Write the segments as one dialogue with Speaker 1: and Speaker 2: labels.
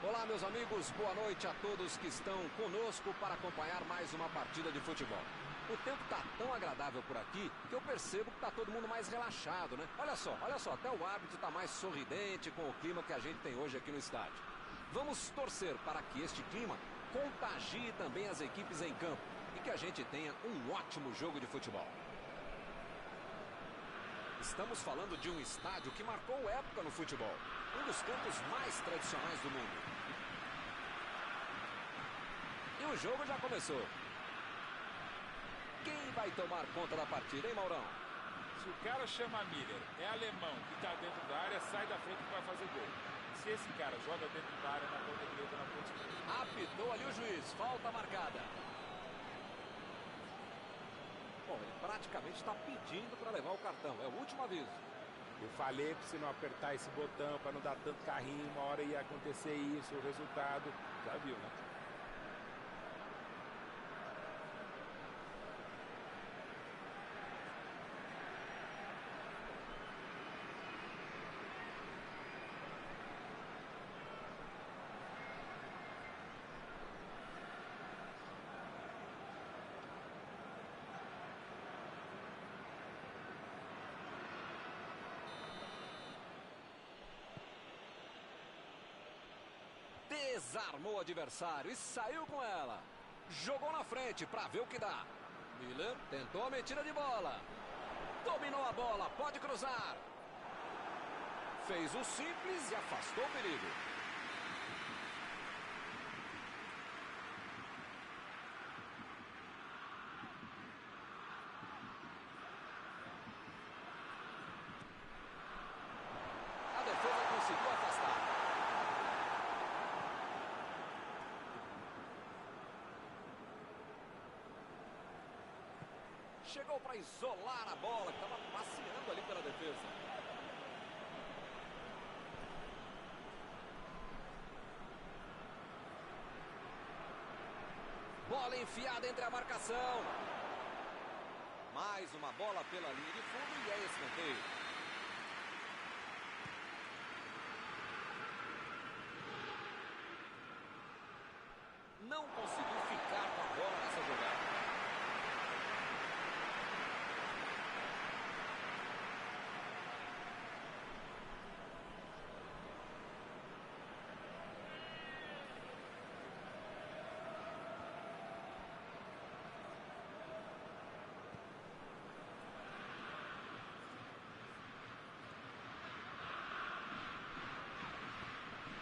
Speaker 1: Olá, meus amigos, boa noite a todos que estão conosco para acompanhar mais uma partida de futebol. O tempo está tão agradável por aqui que eu percebo que está todo mundo mais relaxado, né? Olha só, até o árbitro está mais sorridente com o clima que a gente tem hoje aqui no estádio. Vamos torcer para que este clima contagie também as equipes em campo e que a gente tenha um ótimo jogo de futebol. Estamos falando de um estádio que marcou época no futebol, um dos campos mais tradicionais do mundo. E o jogo já começou. Quem vai tomar conta da partida, hein, Maurão?
Speaker 2: Se o cara chama Miller, é alemão, que está dentro da área, sai da frente que vai fazer gol. Se esse cara joga dentro da área, na ponta direita, na ponta esquerda.
Speaker 1: Apitou ali o juiz, falta marcada. Bom, ele praticamente está pedindo para levar o cartão, é o último aviso.
Speaker 2: Eu falei para você não apertar esse botão, para não dar tanto carrinho, uma hora ia acontecer isso, o resultado, já viu, né?
Speaker 1: Desarmou o adversário e saiu com ela. Jogou na frente para ver o que dá. Miller tentou a metida de bola. Dominou a bola, pode cruzar. Fez o simples e afastou o perigo. A defesa conseguiu afastar. Chegou para isolar a bola, que estava passeando ali pela defesa. Bola enfiada entre a marcação. Mais uma bola pela linha de fundo e é escanteio. Não conseguiu ficar com a bola nessa jogada.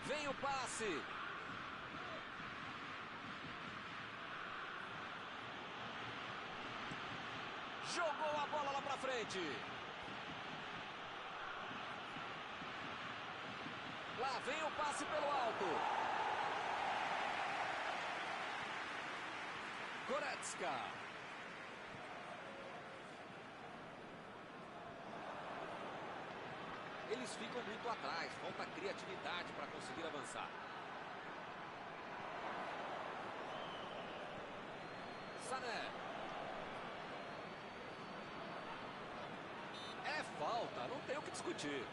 Speaker 1: Vem o passe. Jogou a bola lá pra frente. Lá vem o passe pelo alto. Goretzka. Eles ficam muito atrás, falta criatividade para conseguir avançar. Sané. É falta, não tem o que discutir.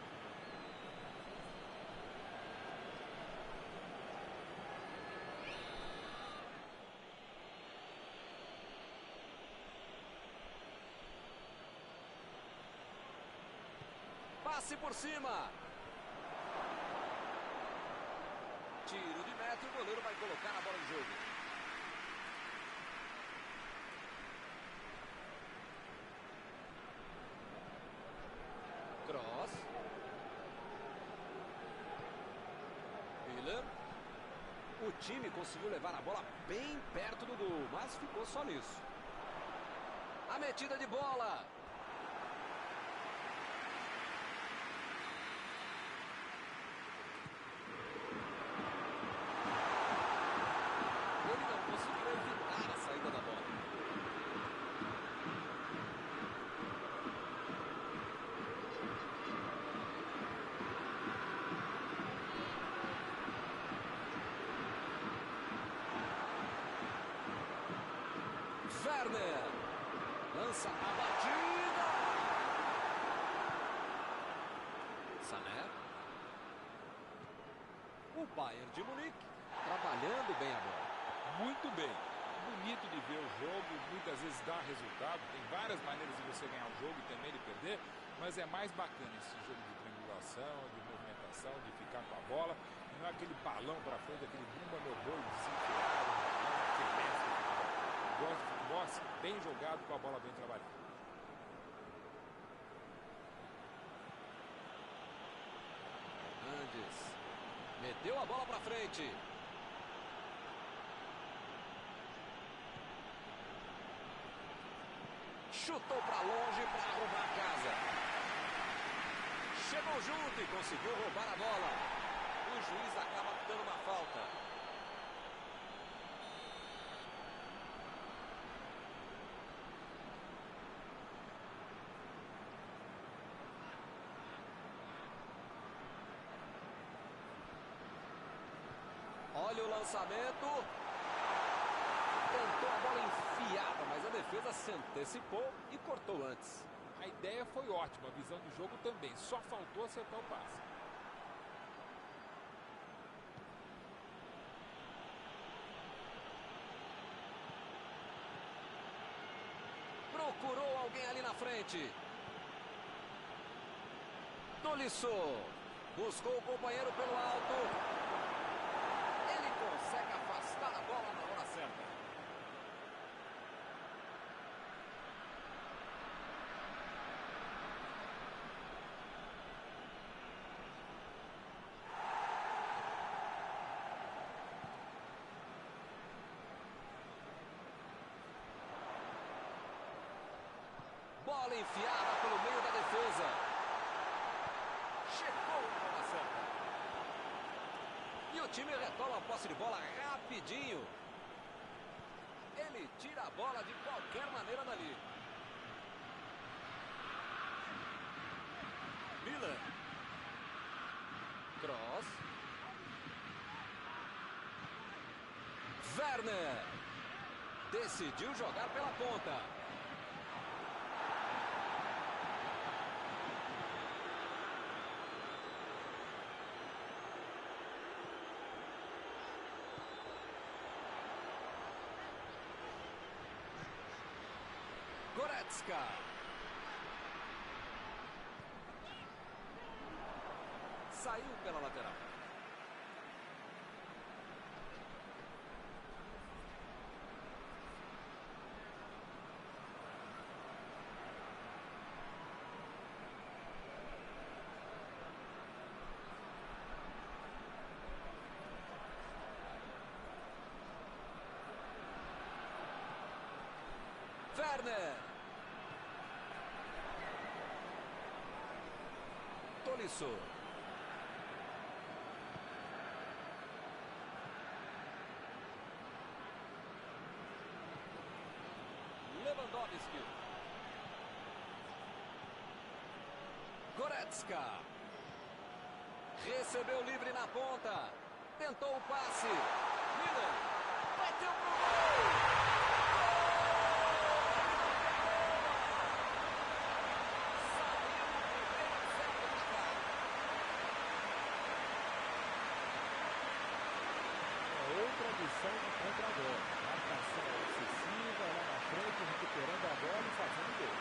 Speaker 1: Passe por cima. Tiro de meta e o goleiro vai colocar a bola em jogo. Cross. Miller. O time conseguiu levar a bola bem perto do gol, mas ficou só nisso. A metida de bola. Werner lança a batida. Sané. O Bayern de Munique trabalhando bem a bola.
Speaker 2: Muito bem. Bonito de ver o jogo, muitas vezes dá resultado, tem várias maneiras de você ganhar o jogo e também de perder, mas é mais bacana esse jogo de triangulação, de movimentação, de ficar com a bola, e não é aquele balão para frente, aquele bumba meu boi desenfiado, que mestre. Gosto de futebol assim, bem jogado, com a bola bem trabalhada.
Speaker 1: Hernandes meteu a bola para frente. Chutou para longe para arrumar a casa. Chegou junto e conseguiu roubar a bola. O juiz acaba dando uma falta. Olha o lançamento. Tentou a bola enfiada, mas a defesa se antecipou e cortou antes.
Speaker 2: A ideia foi ótima, a visão do jogo também. Só faltou acertar o passe.
Speaker 1: Procurou alguém ali na frente. Tolisso buscou o companheiro pelo alto. Ele consegue afastar a bola na hora certa. Bola enfiada pelo meio da defesa. Chegou na hora certa. E o time retoma a posse de bola rapidinho. Ele tira a bola de qualquer maneira dali. Miller. Cross. Werner. Decidiu jogar pela ponta. Goretzka. Saiu pela lateral. Werner. Tolisso. Lewandowski. Goretzka. Recebeu livre na ponta. Tentou o passe. Miller. Bateu pro gol.
Speaker 2: Tradição de contra-gol. Marcação excessiva lá na frente, recuperando a bola e fazendo gol.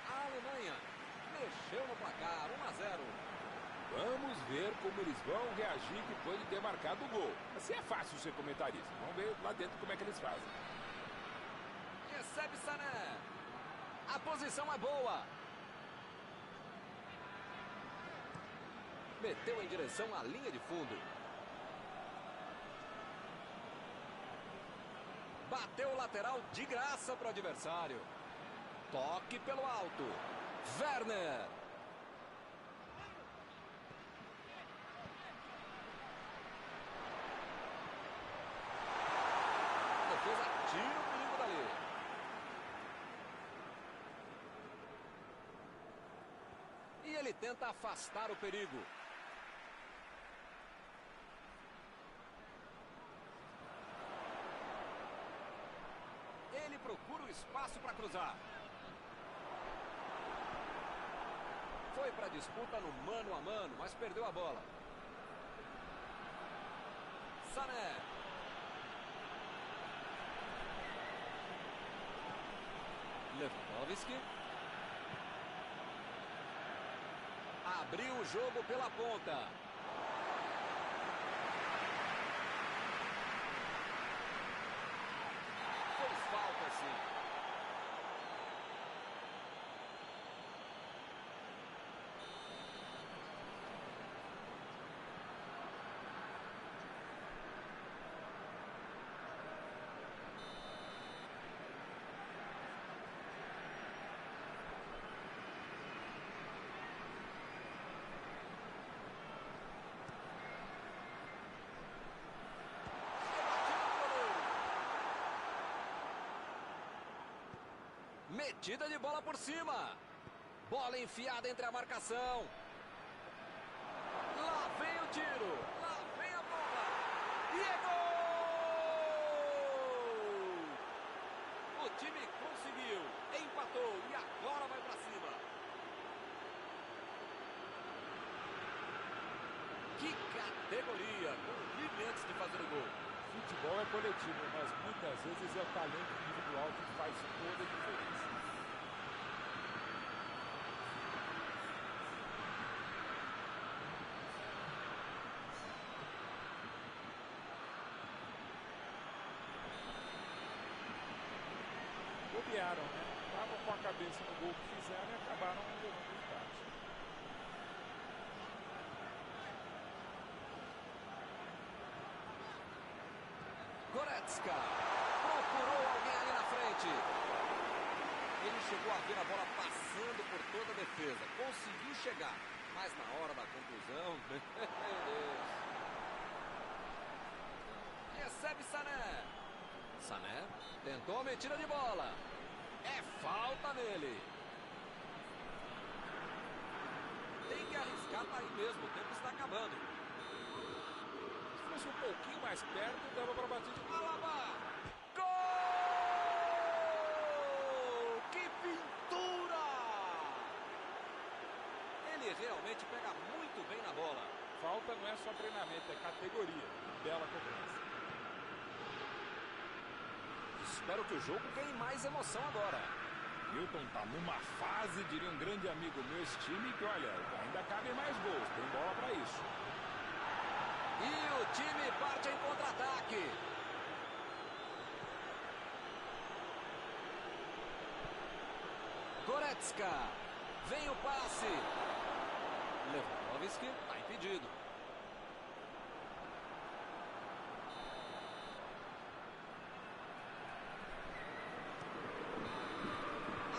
Speaker 1: A Alemanha mexeu no placar, 1-0.
Speaker 2: Vamos ver como eles vão reagir depois de ter marcado o gol. Assim é fácil ser comentarista. Vamos ver lá dentro como é que eles fazem.
Speaker 1: Recebe Sané. A posição é boa. Meteu em direção à linha de fundo. Bateu o lateral de graça para o adversário. Toque pelo alto. Werner. Tira o perigo dali. E ele tenta afastar o perigo. espaço para cruzar. Foi para a disputa no mano a mano, mas perdeu a bola. Sané. Lewandowski. Abriu o jogo pela ponta. Foi falta, sim. Metida de bola por cima. Bola enfiada entre a marcação. Lá vem o tiro. Lá vem a bola. E é gol! O time conseguiu. Empatou e agora vai pra cima. Que categoria. Corri antes de fazer o gol.
Speaker 2: Futebol é coletivo, mas muitas vezes é o talento individual que faz toda a diferença. Bobearam, né? Estavam com a cabeça no gol que fizeram e acabaram levando o empate.
Speaker 1: Goretzka procurou alguém ali na frente. Ele chegou a ver a bola passando por toda a defesa. Conseguiu chegar, mas na hora da conclusão... Recebe Sané. Sané tentou a metida de bola. É falta nele. Tem que arriscar, tá aí mesmo. O tempo está acabando.
Speaker 2: Se fosse um pouquinho mais perto, dava para bater de
Speaker 1: Alaba! Gol! Que pintura! Ele realmente pega muito bem na bola.
Speaker 2: Falta não é só treinamento, é categoria. Bela cobrança.
Speaker 1: Espero que o jogo ganhe mais emoção agora.
Speaker 2: Milton tá numa fase, diria um grande amigo meu, esse time, que olha, ainda cabem mais gols, tem bola para isso.
Speaker 1: E o time parte em contra-ataque. Goretzka. Vem o passe. Lewandowski está impedido.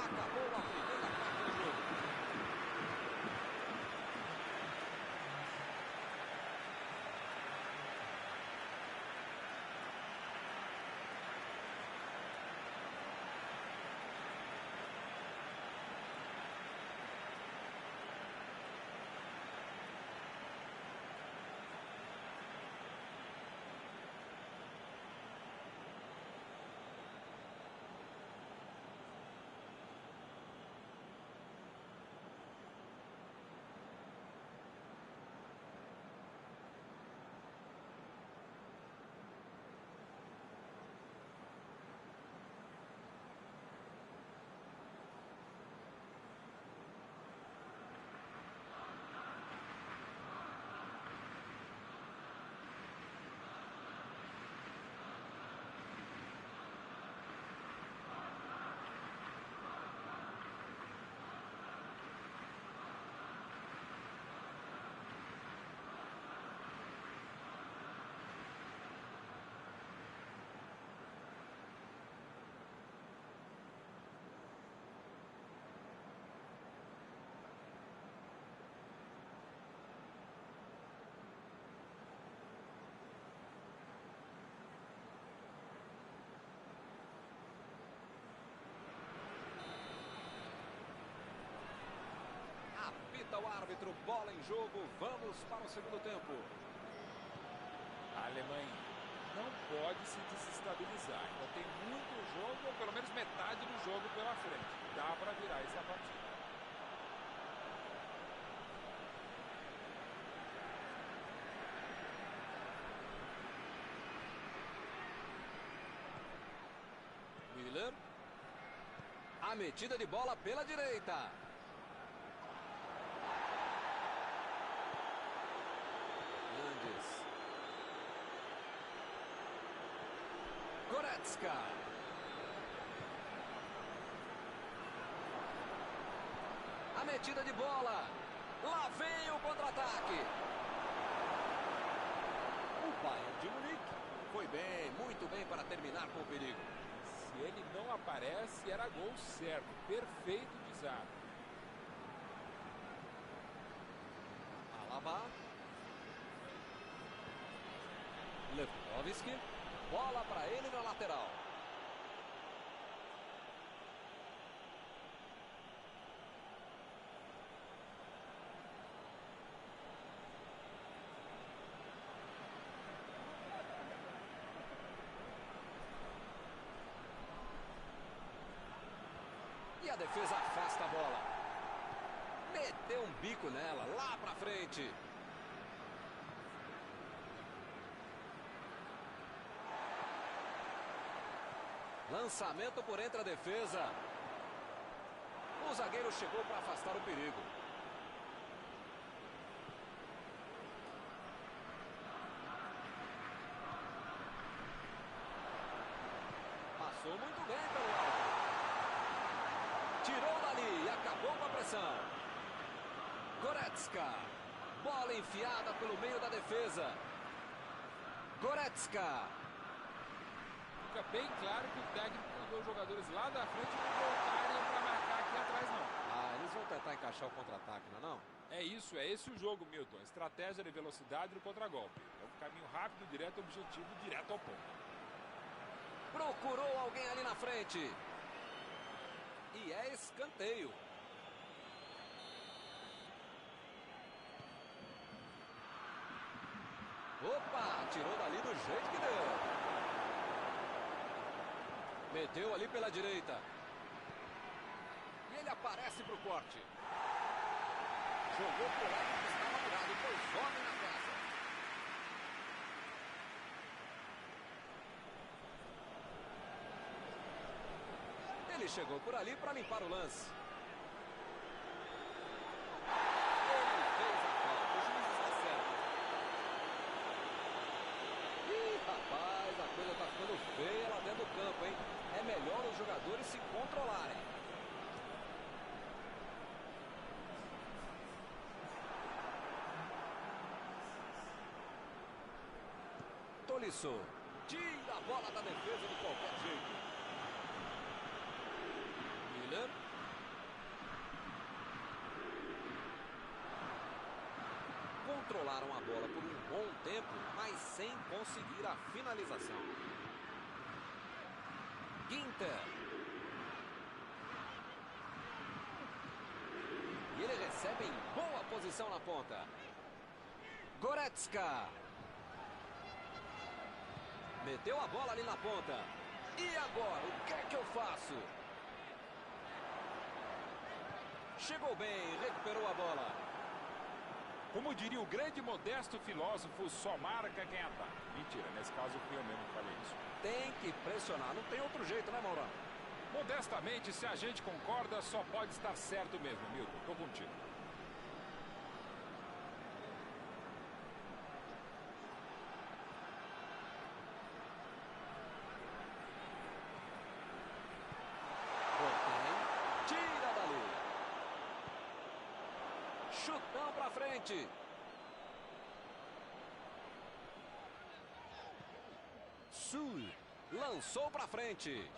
Speaker 1: Acabou a primeira parte do jogo. Apita o árbitro, bola em jogo, vamos para o segundo tempo.
Speaker 2: A Alemanha não pode se desestabilizar. Ainda tem muito jogo, ou pelo menos metade do jogo pela frente. Dá para virar essa partida.
Speaker 1: Miller. A metida de bola pela direita. Goretzka. A metida de bola. Lá vem o contra-ataque. O Bayern de Munique foi bem, muito bem para terminar com o perigo.
Speaker 2: Se ele não aparece, era gol certo. Perfeito desarme.
Speaker 1: Alaba. Lewandowski. Bola para ele na lateral. E a defesa afasta a bola. Meteu um bico nela, lá para frente. Lançamento por entre a defesa. O zagueiro chegou para afastar o perigo. Passou muito bem pelo alto. Tirou dali e acabou com a pressão. Goretzka. Bola enfiada pelo meio da defesa. Goretzka.
Speaker 2: Fica bem claro que o técnico mandou os jogadores lá da frente não voltarem para marcar aqui atrás, não.
Speaker 1: Ah, eles vão tentar encaixar o contra-ataque, não é não?
Speaker 2: É isso, é esse o jogo, Milton. Estratégia de velocidade do contragolpe. É um caminho rápido, direto ao objetivo, direto ao ponto.
Speaker 1: Procurou alguém ali na frente. E é escanteio. Opa, tirou dali do jeito que deu. Meteu ali pela direita. E ele aparece para o corte. Jogou por lá que estava virado. Pôs homem na casa. Ele chegou por ali para limpar o lance. Ele fez a falta. O juiz está certo. Ih, rapaz, a coisa está ficando feia lá dentro do campo, hein? É melhor os jogadores se controlarem. Tolisso. Tira a bola da defesa de qualquer jeito. Miller. Controlaram a bola por um bom tempo, mas sem conseguir a finalização. Ginter. E ele recebe em boa posição na ponta. Goretzka. Meteu a bola ali na ponta. E agora, o que é que eu faço? Chegou bem, recuperou a bola.
Speaker 2: Como diria o grande modesto filósofo, só marca quem ataca. Mentira, nesse caso fui eu mesmo que falei isso.
Speaker 1: Tem que pressionar, não tem outro jeito, né, Maurão?
Speaker 2: Modestamente, se a gente concorda, só pode estar certo mesmo, Milton. Tô contigo.
Speaker 1: Tira dali. Chutão pra frente. Sul lançou pra frente.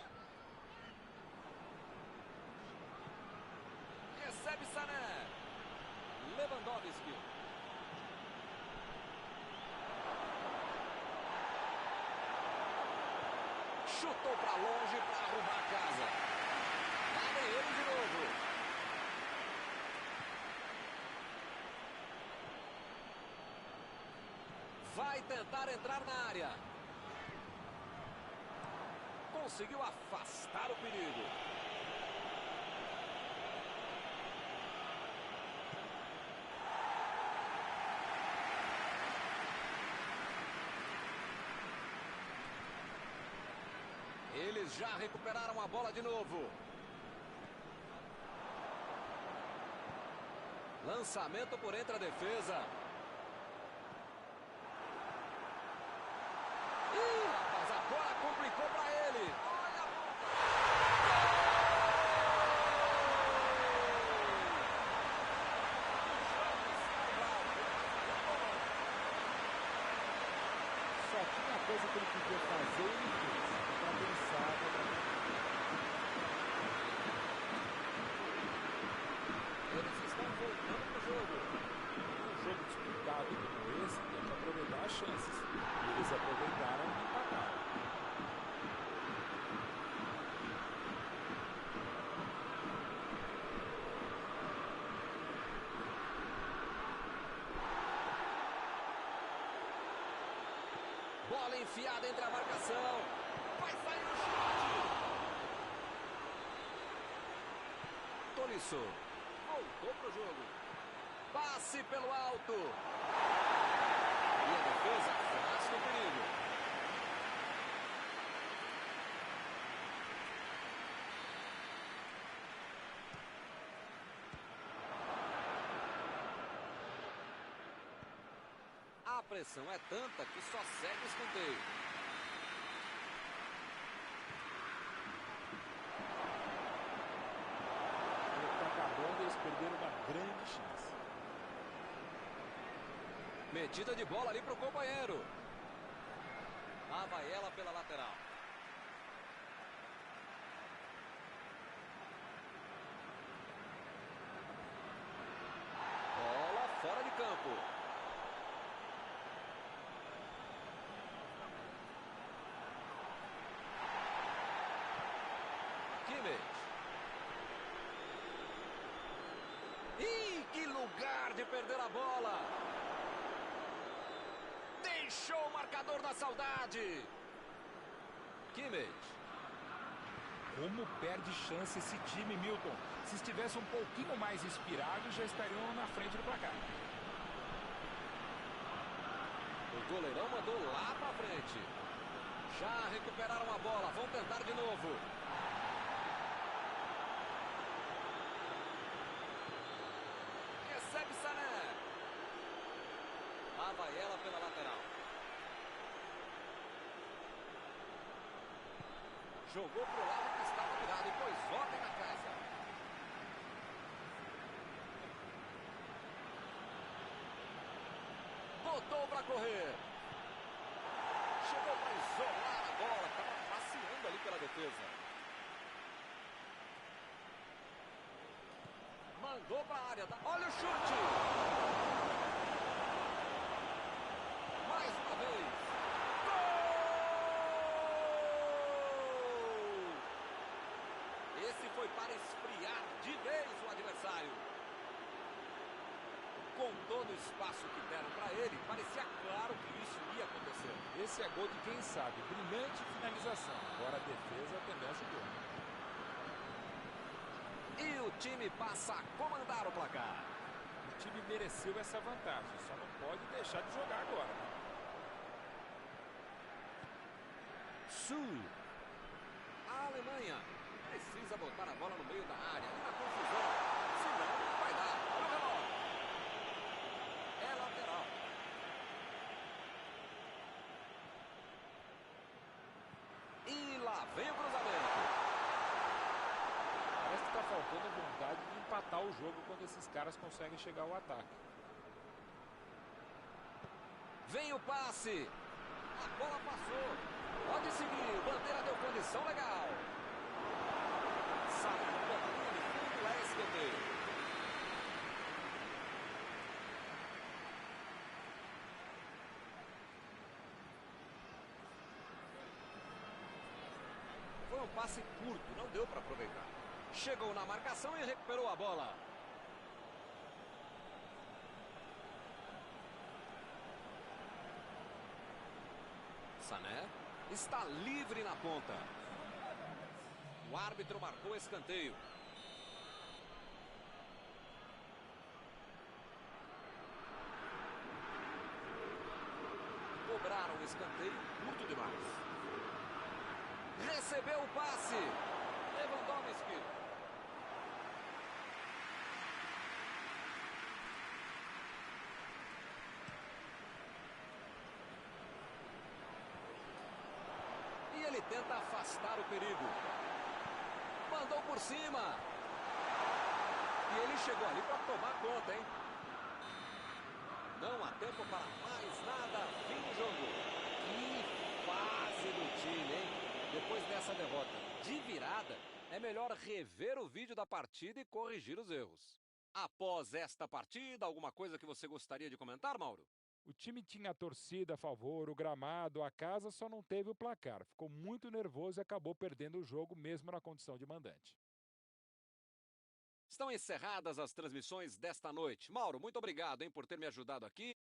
Speaker 1: Recebe Sané. Lewandowski. Chutou pra longe para arrumar a casa. Abre ele de novo. Vai tentar entrar na área. conseguiu afastar o perigo. Eles já recuperaram a bola de novo. Lançamento por entre a defesa. Ih, rapaz, agora complicou para ele. Olha a ponta.
Speaker 2: Só tinha coisa que ele podia fazer e ele fez.
Speaker 1: Eles estão voltando pro jogo.
Speaker 2: Um jogo disputado como esse tem que aproveitar as chances. Eles aproveitaram e empataram.
Speaker 1: Bola enfiada entre a marcação. Vai sair o chute. Tolisso voltou pro jogo. Passe pelo alto. E a defesa afasta o perigo. A pressão é tanta que só segue o escanteio.
Speaker 2: Eles perderam uma grande chance.
Speaker 1: Metida de bola ali para o companheiro. Lá vai ela pela lateral. Bola fora de campo. Kimmich. Ih, que lugar de perder a bola. Deixou o marcador da saudade. Kimmich.
Speaker 2: Como perde chance esse time, Milton. Se estivesse um pouquinho mais inspirado, já estariam na frente do placar.
Speaker 1: O goleirão mandou lá pra frente. Já recuperaram a bola. Vão tentar de novo. Recebe Sané. Lá vai ela pela lateral. Jogou pro lado que estava virado e pôs ordem na casa. Botou para correr. Chegou para isolar a bola. Estava passeando ali pela defesa. Mandou para a área. Olha o chute. Mais uma vez. Esse foi para esfriar de vez o adversário. Com todo o espaço que deram para ele, parecia claro que isso ia acontecer.
Speaker 2: Esse é gol de quem sabe. Brilhante finalização. Agora a defesa também ajudou.
Speaker 1: E o time passa a comandar o placar.
Speaker 2: O time mereceu essa vantagem. Só não pode deixar de jogar agora.
Speaker 1: Sul. A Alemanha precisa botar a bola no meio da área. E na confusão. Senão não vai dar. Olha o relógio. É lateral. E lá vem o cruzamento.
Speaker 2: Parece que está faltando vontade de empatar o jogo quando esses caras conseguem chegar ao ataque.
Speaker 1: Vem o passe. A bola passou. Pode seguir. Bandeira deu condição legal. Saiu pela linha de fundo. É escanteio. Foi um passe curto. Não deu para aproveitar. Chegou na marcação e recuperou a bola. Sané está livre na ponta. O árbitro marcou escanteio. Cobraram o escanteio, curto demais. Recebeu o passe. Lewandowski. E ele tenta afastar o perigo. Mandou por cima. E ele chegou ali para tomar conta, hein? Não há tempo para mais nada. Fim do jogo. Que fase do time, hein? Depois dessa derrota de virada, é melhor rever o vídeo da partida e corrigir os erros. Após esta partida, alguma coisa que você gostaria de comentar, Mauro?
Speaker 2: O time tinha a torcida a favor, o gramado, a casa, só não teve o placar. Ficou muito nervoso e acabou perdendo o jogo mesmo na condição de mandante.
Speaker 1: Estão encerradas as transmissões desta noite. Mauro, muito obrigado, hein, por ter me ajudado aqui.